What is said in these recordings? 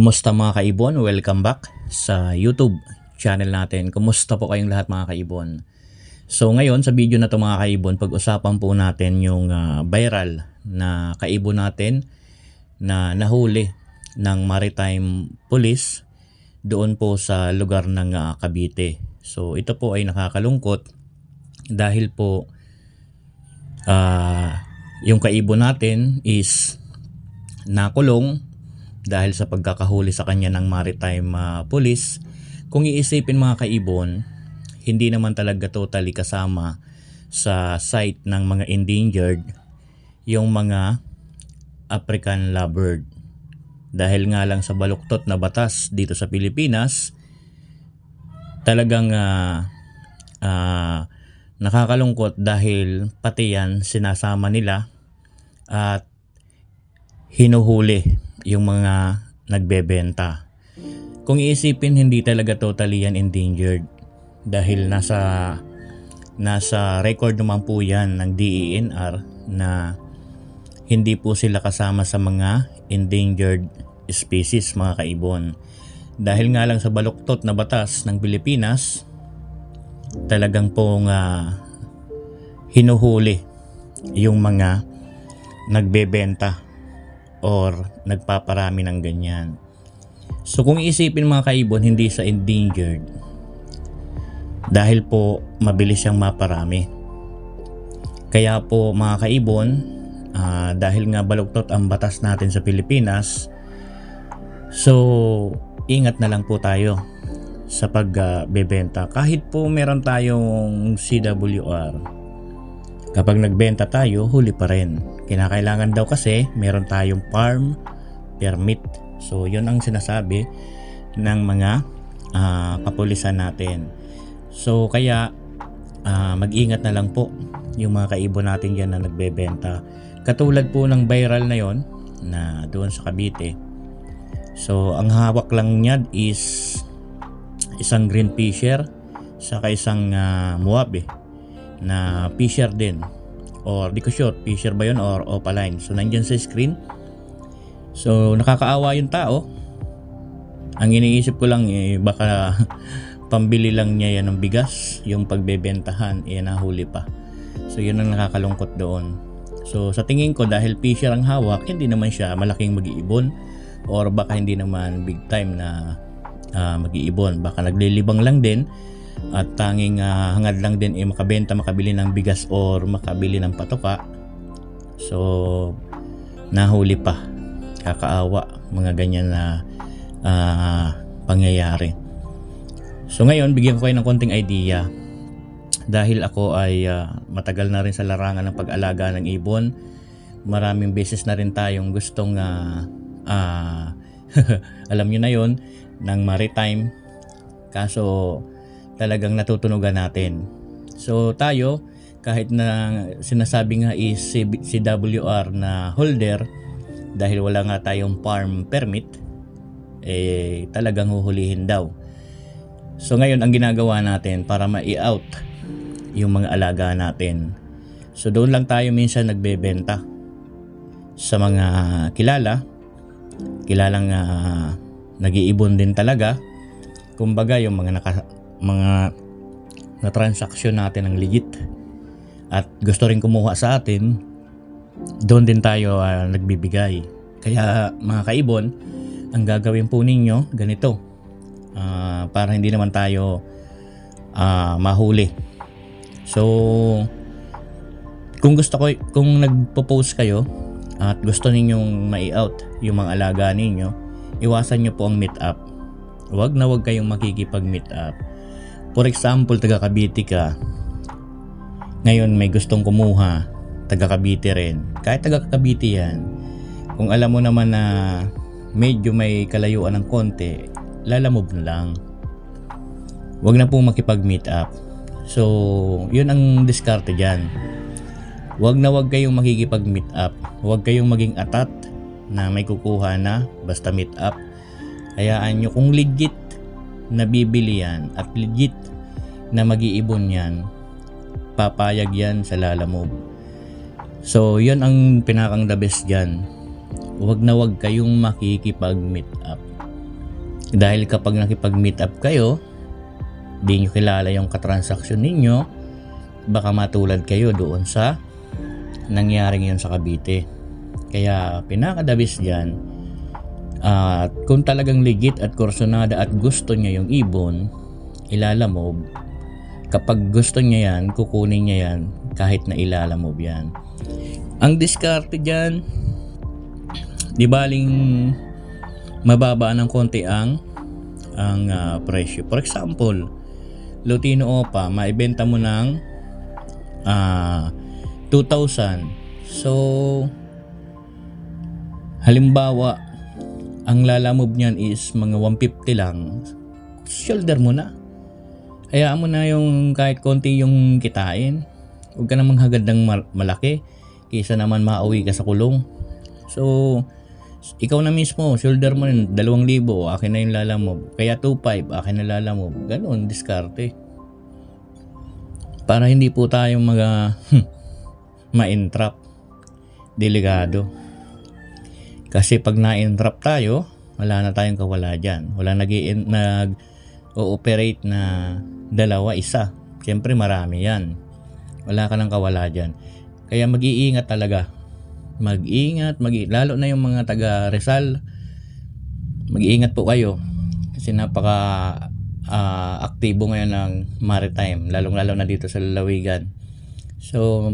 Kumusta mga kaibon? Welcome back sa YouTube channel natin. Kumusta po kayong lahat mga kaibon? So ngayon sa video na to mga kaibon, pag-usapan po natin yung viral na kaibon natin na nahuli ng Maritime Police doon po sa lugar ng Cavite. So ito po ay nakakalungkot dahil po yung kaibon natin is nakulong dahil sa pagkakahuli sa kanya ng Maritime Police. Kung iisipin mga kaibon, hindi naman talaga totally kasama sa site ng mga endangered yung mga African lovebird. Dahil nga lang sa baluktot na batas dito sa Pilipinas, talagang nakakalungkot dahil pati yan sinasama nila at hinuhuli yung mga nagbebenta. Kung iisipin, hindi talaga totally yan endangered dahil nasa record naman po yan ng DENR na hindi po sila kasama sa mga endangered species mga kaibon. Dahil nga lang sa baluktot na batas ng Pilipinas, talagang pong hinuhuli yung mga nagbebenta or nagpaparami ng ganyan. So kung iisipin mga kaibon, hindi sa endangered dahil po mabilis siyang maparami. Kaya po mga kaibon, dahil nga baluktot ang batas natin sa Pilipinas, so ingat na lang po tayo sa pagbebenta. Kahit po meron tayong CWR, kapag nagbenta tayo, huli pa rin. Kinakailangan daw kasi meron tayong farm permit. So yun ang sinasabi ng mga kapulisan natin. So kaya mag-ingat na lang po yung mga kaibon natin dyan na nagbebenta. Katulad po ng viral na yon na doon sa Cavite. So ang hawak lang niya is isang green fisher saka isang muabe na fisher din, or di ko sure fisher ba yun or opaline. So nandyan sa screen. So nakakaawa yung tao. Ang iniisip ko lang baka pambili lang niya yan ng bigas, yung pagbebentahan nahuli pa. So yun ang nakakalungkot doon. So sa tingin ko, dahil fisher ang hawak, hindi naman siya malaking mag-iibon, or baka hindi naman big time na mag-iibon. Baka naglilibang lang din at tanging hangad lang din makabenta, makabili ng bigas or makabili ng patoka. So nahuli pa. Kakaawa mga ganyan na pangyayari. So ngayon, bigyan ko kayo ng konting idea. Dahil ako ay matagal na rin sa larangan ng pag-alaga ng ibon. Maraming beses na rin tayong gustong alam nyo na yon, ng maritime. Kaso talagang natutunugan natin. So tayo, kahit na sinasabi nga is CWR na holder, dahil wala nga tayong farm permit, talagang huhulihin daw. So ngayon, ang ginagawa natin para ma-out yung mga alaga natin, so doon lang tayo minsan nagbebenta sa mga kilalang nag-iibon din talaga. Kumbaga yung mga na transaksyon natin ng legit at gusto rin kumuha sa atin, doon din tayo nagbibigay. Kaya mga kaibon, ang gagawin po ninyo ganito, para hindi naman tayo mahuli. So kung nagpo-post kayo at gusto ninyong mai-out yung mga alaga ninyo, iwasan nyo po ang meet up. Wag kayong makikipag-meet up. For example, taga Cavite ka, ngayon may gustong kumuha, taga Cavite rin. Kahit taga Cavite yan, kung alam mo naman na medyo may kalayuan ng konti, lalamove na lang. Wag na pong makipag-meet up. So yun ang diskarte dyan. Wag kayong makikipag-meet up. Wag kayong maging atat na may kukuha na basta meet up. Hayaan nyo, kung legit na bibili yan at legit na mag-iibon yan, papayag yan sa lalamove. So yun ang pinakang the best dyan. Huwag kayong makikipag-meet up. Dahil kapag nakipag-meet up kayo, di nyo kilala yung katransaksyon ninyo, baka matulad kayo doon sa nangyaring yun sa Cavite. Kaya pinakadabis dyan, kung talagang legit at kursunada at gusto niya yung ibon, ilalamob. Kapag gusto niya yan, kukunin niya yan kahit na ilalamob yan. Ang diskarte dyan, di baling mababa ng konti ang presyo. For example, Lutino Opa, maibenta mo ng 2,000. So, halimbawa, ang lalamob niyan is mga 150 lang. Shoulder mo na. Hayaan mo na yung kahit konti yung kitain. Huwag ka namang hagad ng malaki. Kaysa naman mauwi ka sa kulong. So, ikaw na mismo, shoulder mo rin, 2,000, akin na yung lalamob. Kaya 2,500, akin na lalamob. Ganun, diskarte. Para hindi po tayo ma-entrap. Delikado. Kasi pag na-entrap tayo, wala na tayong kawala dyan. Wala nag-ooperate na dalawa, isa. Siyempre marami yan. Wala ka nang kawala dyan. Kaya mag-iingat talaga. Mag-ingat, lalo na yung mga taga Rizal, mag-iingat po kayo kasi napaka aktibo ngayon ng maritime, lalong-lalo na dito sa lalawigan. So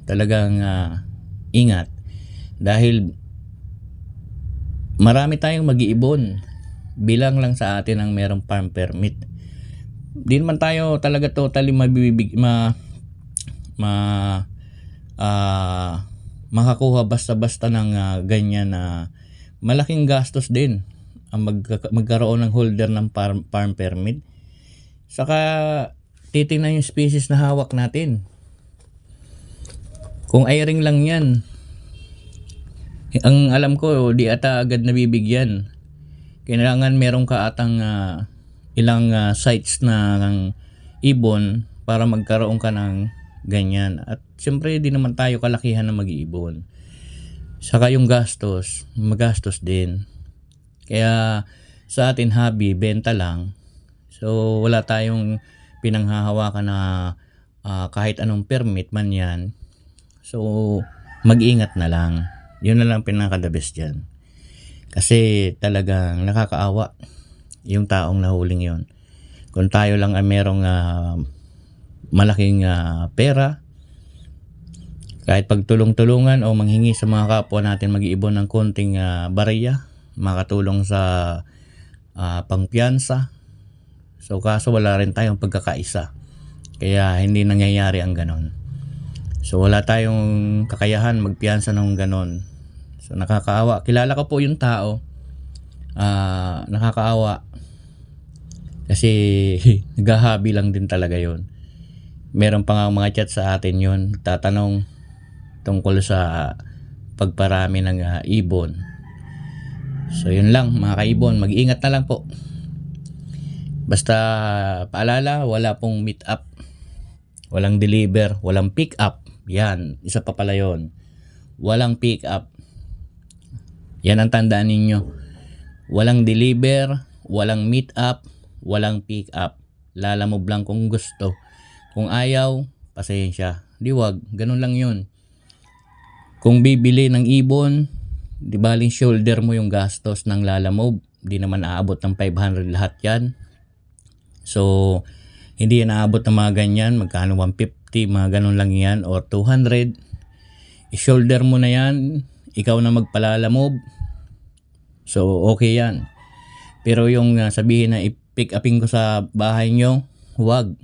talagang ingat dahil marami tayong mag-iibon. Bilang lang sa atin ang merong farm permit. Di naman tayo talaga totally makakuha basta-basta ng ganyan na malaking gastos din ang magkaroon ng holder ng farm permit. Saka titingnan yung species na hawak natin. Kung airing lang yan, ang alam ko di ata agad nabibigyan. Kailangan meron ka atang ilang sites na ng ibon para magkaroon ka ng ganyan. At siyempre di naman tayo kalakihan na mag-iibon. Saka yung gastos, magastos din. Kaya sa atin hobby, benta lang. So wala tayong pinanghahawakan na kahit anong permit man yan. So mag-ingat na lang. Yun na lang pinaka-the best dyan. Kasi talagang nakakaawa yung taong nahuling yon. Kung tayo lang ay merong malaking pera, kahit pagtulong-tulungan o manghingi sa mga kapwa natin mag-iibon ng konting barya, makatulong sa pangpiyansa. So kaso wala rin tayong pagkakaisa. Kaya hindi nangyayari ang ganon. So wala tayong kakayahan magpiyansa ng ganon. So nakakaawa. Kilala ko po yung tao. Nakakaawa. Kasi naghahabi lang din talaga yon. Meron pa nga mga chat sa atin yon, tatanong tungkol sa pagparami ng ibon. So yun lang mga kaibon, mag-ingat na lang po. Basta paalala, wala pong meet up, walang deliver, walang pick up. Yan, isa pa pala yun. Walang pick up. Yan ang tandaan ninyo. Walang deliver, walang meet up, walang pick up. Lalamob lang kung gusto. Kung ayaw, pasensya. Di wag, ganun lang yun. Kung bibili ng ibon, di baling shoulder mo yung gastos ng lalamob. Di naman aabot ng 500 lahat yan. So, hindi yan aabot ng mga ganyan. Magkano 150, mga ganun lang yan. Or 200. I-shoulder mo na yan. Ikaw na magpalalamob. So, okay yan. Pero yung sabihin na i-pick upin ko sa bahay nyo, wag.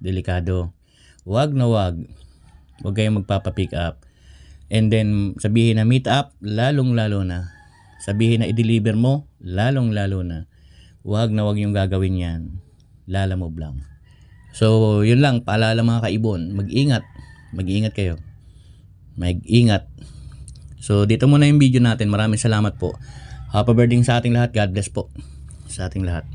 Delikado. Wag na wag. Wag kayong magpapa-pick up. And then, sabihin na meet up, lalong-lalo na. Sabihin na i-deliver mo, lalong-lalo na. Wag na wag yung gagawin yan. Lalamob lang. So, yun lang. Paalala mga kaibon. Mag-ingat. Mag-ingat kayo. Mag-ingat. So, dito muna yung video natin. Maraming salamat po. Happy birthday sa ating lahat. God bless po sa ating lahat.